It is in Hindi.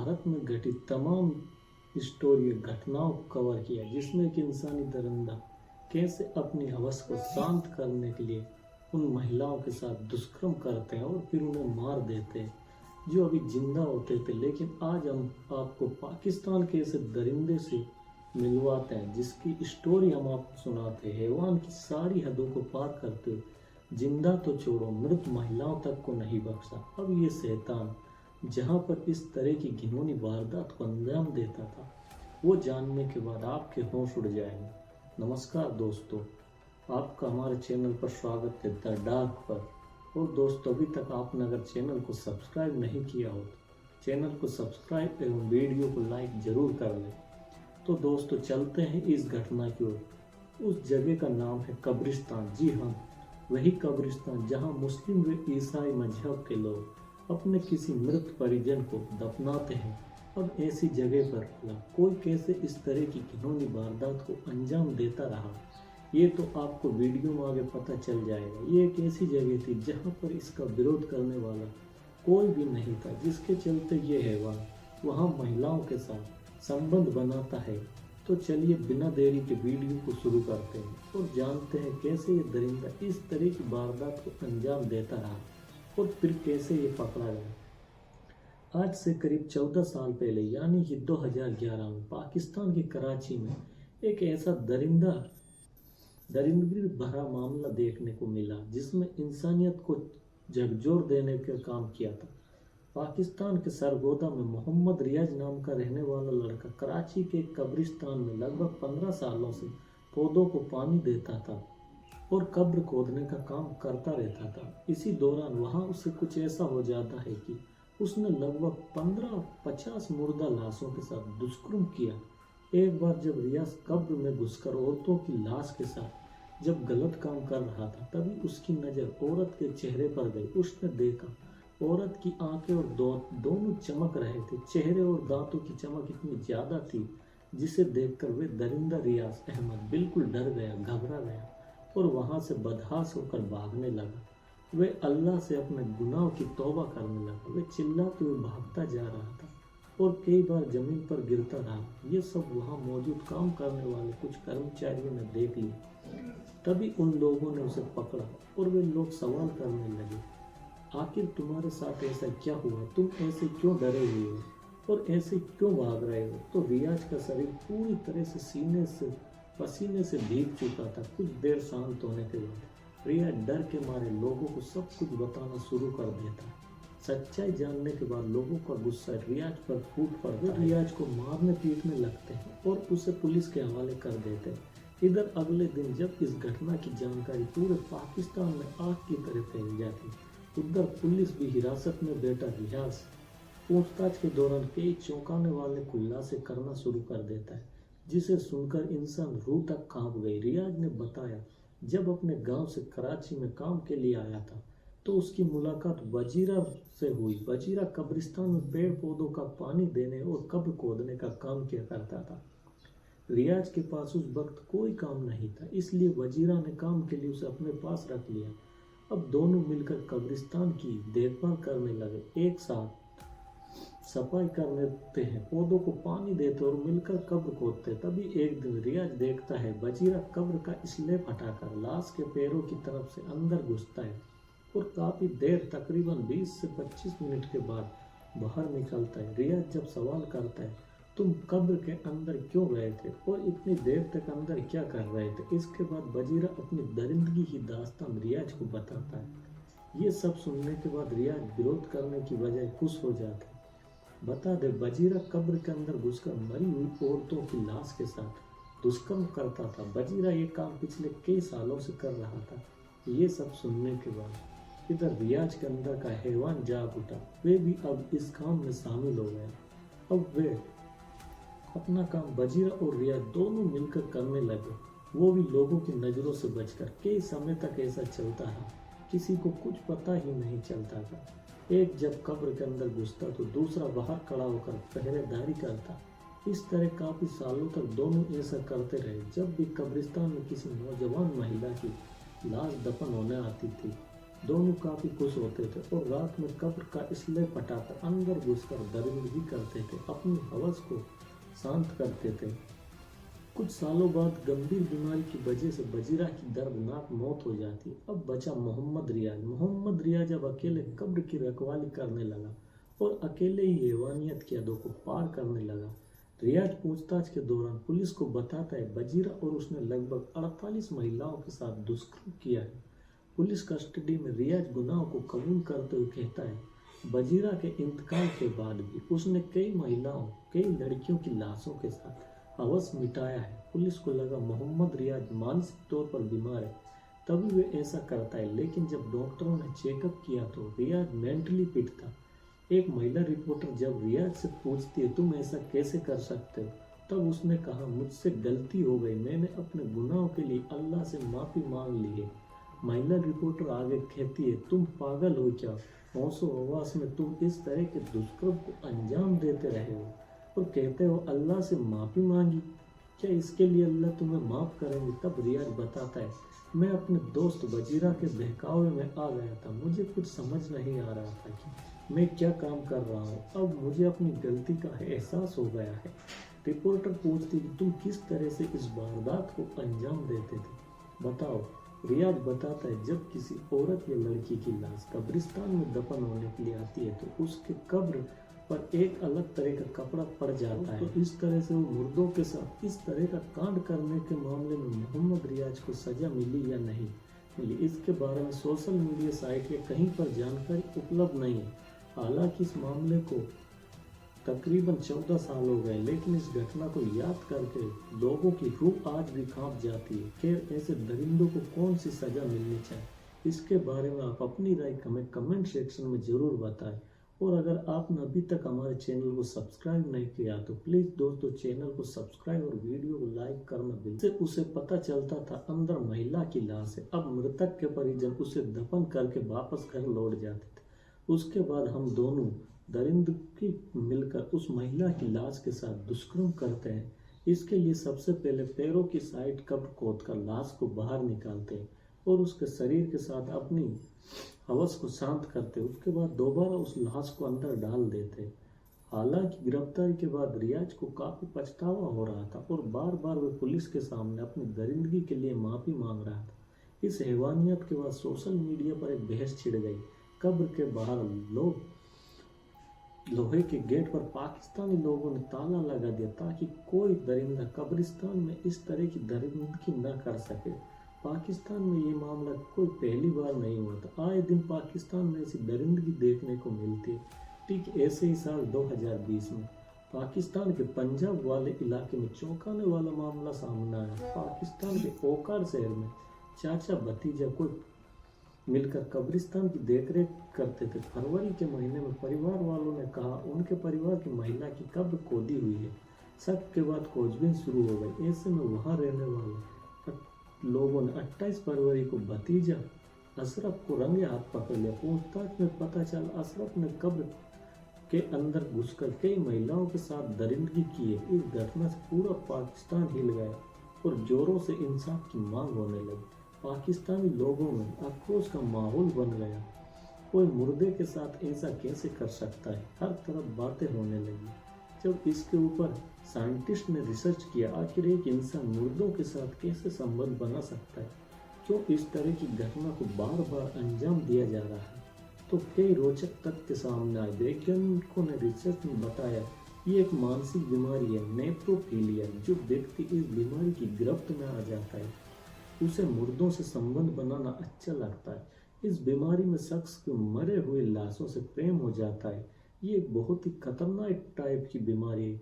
भारत में घटित तमाम स्टोरी घटनाओं को कवर किया, जिसमें एक इंसानी दरिंदा कैसे अपनी हवस को शांत करने के लिए उन महिलाओं के साथ दुष्कर्म करते हैं और फिर उन्हें मार देते हैं जो अभी जिंदा होते थे। लेकिन आज हम आपको पाकिस्तान के ऐसे दरिंदे से मिलवाते हैं जिसकी स्टोरी हम आपको सुनाते हैं। हैवान की सारी हदों को पार करते हुए जिंदा तो छोड़ो, मृत महिलाओं तक को नहीं बख्शा। अब ये शैतान जहाँ पर इस तरह की घिनौनी वारदात को अंजाम देता था, वो जानने के बाद आपके होश उड़ जाएंगे। नमस्कार दोस्तों, आपका हमारे चैनल पर स्वागत है द डार्क पर। और दोस्तों, अभी तक आपने अगर चैनल को सब्सक्राइब नहीं किया हो तो चैनल को सब्सक्राइब एवं वीडियो को लाइक जरूर कर लें। तो दोस्तों, चलते हैं इस घटना की ओर। उस जगह का नाम है कब्रिस्तान। जी हाँ, वही कब्रिस्तान जहाँ मुस्लिम व ईसाई मजहब के लोग अपने किसी मृत परिजन को दफनाते हैं। अब ऐसी जगह पर कोई कैसे इस तरह की घिनौनी वारदात को अंजाम देता रहा, ये तो आपको वीडियो में आगे पता चल जाएगा। ये एक ऐसी जगह थी जहाँ पर इसका विरोध करने वाला कोई भी नहीं था, जिसके चलते ये हैवान वहाँ महिलाओं के साथ संबंध बनाता है। तो चलिए बिना देरी के वीडियो को शुरू करते हैं और जानते हैं कैसे ये दरिंदा इस तरह की वारदात को अंजाम देता रहा और फिर कैसे ये पकड़ा गया। आज से करीब 14 साल पहले यानी कि 2011 में पाकिस्तान के कराची में एक ऐसा दरिंदगी भरा मामला देखने को मिला जिसमें इंसानियत को झकझोर देने का काम किया था। पाकिस्तान के सरगोदा में मोहम्मद रियाज नाम का रहने वाला लड़का कराची के कब्रिस्तान में लगभग 15 सालों से पौधों को पानी देता था और कब्र खोदने का काम करता रहता था। इसी दौरान वहां उससे कुछ ऐसा हो जाता है कि उसने लगभग 15-50 मुर्दा लाशों के साथ दुष्कर्म किया। एक बार जब रियाज कब्र में घुसकर औरतों की लाश के साथ जब गलत काम कर रहा था, तभी उसकी नज़र औरत के चेहरे पर गई। उसने देखा औरत की आंखें और दोनों चमक रहे थे। चेहरे और दांतों की चमक इतनी ज़्यादा थी जिसे देखकर वे दरिंदा रियाज अहमद बिल्कुल डर गया, घबरा गया और वहां से बदहास होकर भागने लगा। वे अल्लाह से अपने गुनाह की तौबा करने लगा। वे चिल्लाते हुए भागता जा रहा था और कई बार जमीन पर गिरता रहा। ये सब वहां मौजूद काम करने वाले कुछ कर्मचारियों ने देख लिया। तभी उन लोगों ने उसे पकड़ा और वे लोग सवाल करने लगे, आखिर तुम्हारे साथ ऐसा क्या हुआ? तुम ऐसे क्यों डरे हुए हो और ऐसे क्यों भाग रहे हो? तो रियाज का शरीर पूरी तरह से सीने से पसीने से भीग चुका था। कुछ देर शांत होने के बाद रियाज डर के मारे लोगों को सब कुछ बताना शुरू कर देता। सच्चाई जानने के बाद लोगों का गुस्सा रियाज पर फूट पड़ता है। रियाज को मारने पीटने लगते हैं और उसे पुलिस के हवाले कर देते हैं। इधर अगले दिन जब इस घटना की जानकारी पूरे पाकिस्तान में आग की तरह फैल जाती, उधर पुलिस भी हिरासत में बैठा रियाज पूछताछ के दौरान कई चौंकाने वाले खुलासे करना शुरू कर देता है, जिसे सुनकर इंसान रूह तक कांप गई। रियाज ने बताया जब अपने गांव से कराची में काम के लिए आया था तो उसकी मुलाकात वजीरा से हुई। वजीरा कब्रिस्तान में पेड़ पौधों का पानी देने और कब्र खोदने का काम किया करता था। रियाज के पास उस वक्त कोई काम नहीं था, इसलिए वजीरा ने काम के लिए उसे अपने पास रख लिया। अब दोनों मिलकर कब्रिस्तान की देखभाल करने लगे, एक साथ सफाई करते हैं, पौधों को पानी देते और मिलकर कब्र खोदते। तभी एक दिन रियाज देखता है वजीरा कब्र का स्लैब हटाकर लाश के पैरों की तरफ से अंदर घुसता है और काफी देर तकरीबन 20 से 25 मिनट के बाद बाहर निकलता है। रियाज जब सवाल करता है, तुम कब्र के अंदर क्यों गए थे और इतनी देर तक अंदर क्या कर रहे थे? इसके बाद वजीरा अपनी दरिंदगी की दास्तान रियाज को बताता है। ये सब सुनने के बाद रियाज विरोध करने की बजाय खुश हो जाता है। बता दे, वजीरा कब्र के अंदर घुसकर मरी हुई औरतों की लाश के साथ दुष्कर्म करता था। वजीरा ये काम पिछले कई सालों से कर रहा था। ये सब सुनने के बाद इधर रियाज के अंदर का हैवान जाग उठा। वे भी अब इस काम में शामिल हो गए। अब वे अपना काम वजीरा और रियाज दोनों मिलकर करने लगे, वो भी लोगों की नज़रों से बचकर। कई समय तक ऐसा चलता रहा, किसी को कुछ पता ही नहीं चलता था। एक जब कब्र के अंदर घुसता तो दूसरा बाहर खड़ा होकर पहरेदारी करता। इस तरह काफ़ी सालों तक दोनों ऐसा करते रहे। जब भी कब्रिस्तान में किसी नौजवान महिला की लाश दफन होने आती थी दोनों काफी खुश होते थे और रात में कब्र का स्लेब हटाकर अंदर घुसकर दरिंदगी करते थे, अपनी हवस को शांत करते थे। कुछ सालों बाद गंभीर बीमारी की वजह से बजीरा की दर्दनाक मौत हो जाती। अब बचा मोहम्मद रियाज। मोहम्मद रियाज अब अकेले कब्र की रखवाली करने लगा और अकेले ही हैवानियत की हदों को पार करने लगा। रियाज पूछताछ के दौरान पुलिस को बताता है बजीरा और उसने लगभग 48 महिलाओं के साथ दुष्कर्म किया है। पुलिस कस्टडी में रियाज गुनाहों को कबूल करते हुए कहता है बजीरा के इंतकाल के बाद भी उसने कई महिलाओं, कई लड़कियों की लाशों के साथ हवस मिटाया है। पुलिस को लगा मोहम्मद रियाज मानसिक तौर पर बीमार है, तभी वे ऐसा करता है, लेकिन जब डॉक्टरों ने चेकअप किया तो रियाज मेंटली फिट था। एक महिला रिपोर्टर जब रियाज से पूछती है तुम ऐसा कैसे कर सकते हो, तब उसने कहा मुझसे गलती हो गई, मैंने अपने गुनाहों के लिए अल्लाह से माफ़ी मांग ली है। महिला रिपोर्टर आगे कहती है तुम पागल हो क्या, होशो हवास में तुम इस तरह के दुष्कर्म को अंजाम देते रहे हो और कहते हो अल्लाह से माफ़ी मांगी, क्या इसके लिए अल्लाह तुम्हें माफ़ करेंगे? तब रियाज बताता है मैं अपने दोस्त बजीरा के बहकावे में आ गया था, मुझे कुछ समझ नहीं आ रहा था कि मैं क्या काम कर रहा हूँ, अब मुझे अपनी गलती का एहसास हो गया है। रिपोर्टर पूछती कि तुम किस तरह से इस वारदात को अंजाम देते थे, बताओ। रियाज बताता है जब किसी औरत या लड़की की लाश कब्रिस्तान में दफन होने के लिए आती है तो उसके कब्र पर एक अलग तरह का कपड़ा पड़ जाता है, तो इस तरह से वो मुर्दों के साथ इस तरह का कांड करने के मामले में मोहम्मद रियाज को सजा मिली या नहीं मिली, इसके बारे में सोशल मीडिया साइट या कहीं पर जानकारी उपलब्ध नहीं है। हालांकि इस मामले को तकरीबन 14 साल हो गए, लेकिन इस घटना को याद करके लोगों की रूह आज भी कांप जाती है। खैर, ऐसे दरिंदों को कौन सी सजा मिलनी चाहिए, इसके बारे में आप अपनी राय हमें कमेंट सेक्शन में ज़रूर बताएं। और अगर आपने अभी तक हमारे चैनल को सब्सक्राइब नहीं किया तो प्लीज़ दोस्तों चैनल को सब्सक्राइब और वीडियो को लाइक करना बिल्कुल। उसे पता चलता था अंदर महिला की लाश है, अब मृतक के परिजन उसे दफन करके वापस घर लौट जाते थे। उसके बाद हम दोनों दरिंदगी मिलकर उस महिला की लाश के साथ दुष्कर्म करते हैं। इसके लिए सबसे पहले पैरों की साइड कब्र खोदकर लाश को बाहर निकालते हैं और उसके शरीर के साथ अपनी हवस को शांत करते, उसके बाद दोबारा उस लाश को अंदर डाल देते। हालांकि गिरफ्तारी के बाद रियाज को काफी पछतावा हो रहा था और बार बार वह पुलिस के सामने अपनी दरिंदगी के लिए माफी मांग रहा था। इस हैवानियत के बाद सोशल मीडिया पर एक बहस छिड़ गई। कब्र के बाहर लोहे के गेट पर पाकिस्तानी लोगों ने ताला लगा दिया ताकि कोई दरिंदा कब्रिस्तान में इस तरह की दरिंदगी न कर सके। पाकिस्तान में ये मामला कोई पहली बार नहीं हुआ था, आए दिन पाकिस्तान में ऐसी दरिंदगी देखने को मिलती है। ठीक ऐसे ही साल 2020 में पाकिस्तान के पंजाब वाले इलाके में चौंकाने वाला मामला सामने आया। पाकिस्तान के ओकार शहर में चाचा भतीजा को मिलकर कब्रिस्तान की देखरेख करते थे। फरवरी के महीने में परिवार वालों ने कहा उनके परिवार की महिला की कब्र खोदी हुई है। शक के बाद खोजबीन शुरू हो गई। ऐसे में वहां रहने वाले लोगों ने 28 फरवरी को भतीजा अशरफ को रंगे हाथ पकड़ लिया। पूछताछ में पता चला अशरफ ने कब्र के अंदर घुसकर कई महिलाओं के साथ दरिंदगी की है। इस घटना से पूरा पाकिस्तान हिल गया और जोरों से इंसाफ की मांग होने लगी। पाकिस्तानी लोगों में आक्रोश का माहौल बन गया, कोई मुर्दे के साथ ऐसा कैसे कर सकता है। हर तरफ बातें होने लगी। जब इसके ऊपर साइंटिस्ट ने रिसर्च किया आखिर एक इंसान मुर्दों के साथ कैसे संबंध बना सकता है, क्यों इस तरह की घटना को बार बार अंजाम दिया जा रहा है, तो कई रोचक तथ्य सामने आए। वैज्ञानिकों ने रिसर्च में बताया ये एक मानसिक बीमारी है, नेफ्रोफीलिया। जो व्यक्ति इस बीमारी की गिरफ्त में आ जाता है उसे मुर्दों से संबंध बनाना अच्छा लगता है। इस बीमारी में शख्स को मरे हुए लाशों से प्रेम हो जाता है। ये एक बहुत ही खतरनाक टाइप की बीमारी है।